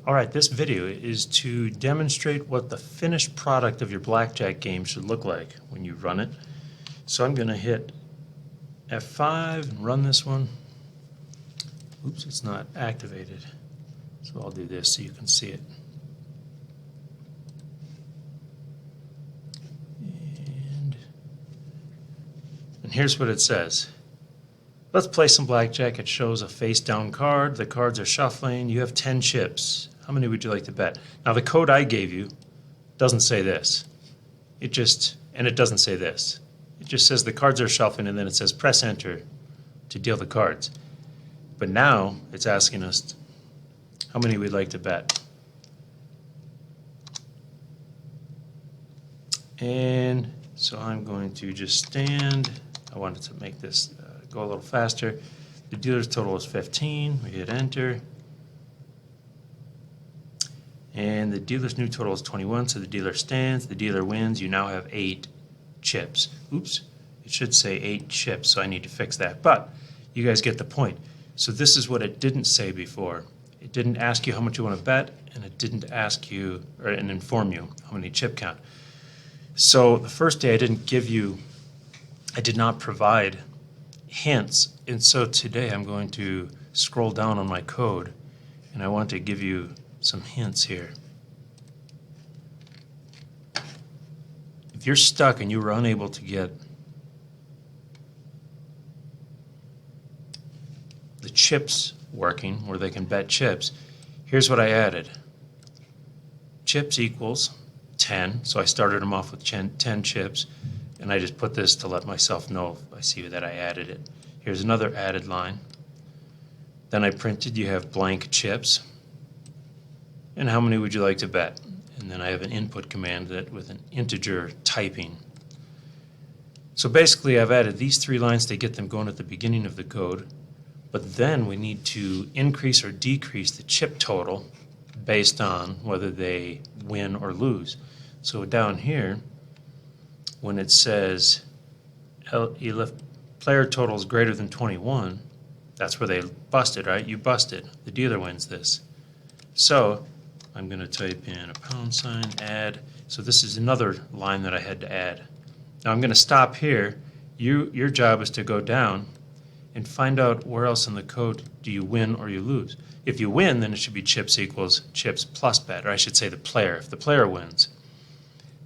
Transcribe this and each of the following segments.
Alright, this video is to demonstrate what the finished product of your blackjack game should look like when you run it. So I'm going to hit F5 and run this one. Oops, it's not activated. So I'll do this so you can see it. And here's what it says. Let's play some blackjack. It shows a face down card. The cards are shuffling. You have 10 chips. How many would you like to bet? Now the code I gave you doesn't say this. It doesn't say this. It just says the cards are shuffling and then it says press enter to deal the cards. But now it's asking us how many we'd like to bet. And so I'm going to just stand. I wanted to make this go a little faster. The dealer's total is 15. We hit enter. And the dealer's new total is 21, so the dealer stands. The dealer wins. You now have 8 chips. Oops, it should say 8 chips, so I need to fix that. But you guys get the point. So this is what it didn't say before. It didn't ask you how much you want to bet, and it didn't ask you and inform you how many chip count. So the first day I did not provide hints, and so today I'm going to scroll down on my code, and I want to give you some hints here. If you're stuck and you were unable to get the chips working where they can bet chips, here's what I added. Chips equals 10, so I started them off with 10 chips, and I just put this to let myself know if I see that I added it. Here's another added line. Then I printed you have blank chips. And how many would you like to bet? And then I have an input command that with an integer typing. So basically I've added these 3 lines to get them going at the beginning of the code, but then we need to increase or decrease the chip total based on whether they win or lose. So down here, when it says if player total is greater than 21, that's where they busted, right? You busted. The dealer wins this. So I'm going to type in a # add. So this is another line that I had to add. Now I'm going to stop here. Your job is to go down and find out where else in the code do you win or you lose. If you win, then it should be chips equals chips plus bet, or I should say the player. If the player wins,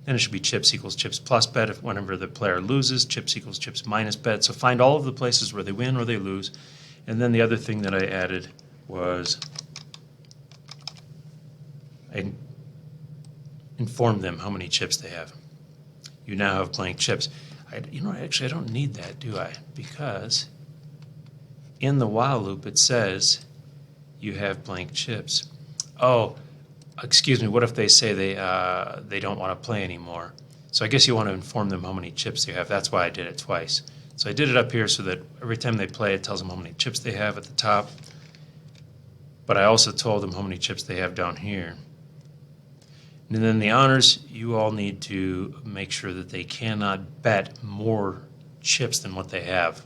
then it should be chips equals chips plus bet. If whenever the player loses, chips equals chips minus bet. So find all of the places where they win or they lose. And then the other thing that I added was I informed them how many chips they have. You now have blank chips. Actually I don't need that, do I? Because in the while loop it says you have blank chips. Oh, excuse me, what if they say they don't want to play anymore? So I guess you want to inform them how many chips they have. That's why I did it twice. So I did it up here so that every time they play it tells them how many chips they have at the top. But I also told them how many chips they have down here. And then the honors, you all need to make sure that they cannot bet more chips than what they have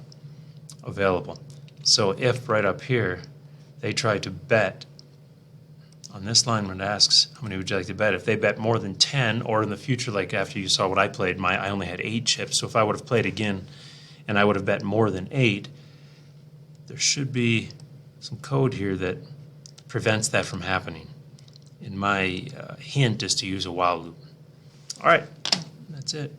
available. So if right up here they try to bet on this line when it asks how many would you like to bet, if they bet more than 10, or in the future, like after you saw what I played, I only had 8 chips, so if I would have played again and I would have bet more than 8, there should be some code here that prevents that from happening. And my hint is to use a while loop. All right, that's it.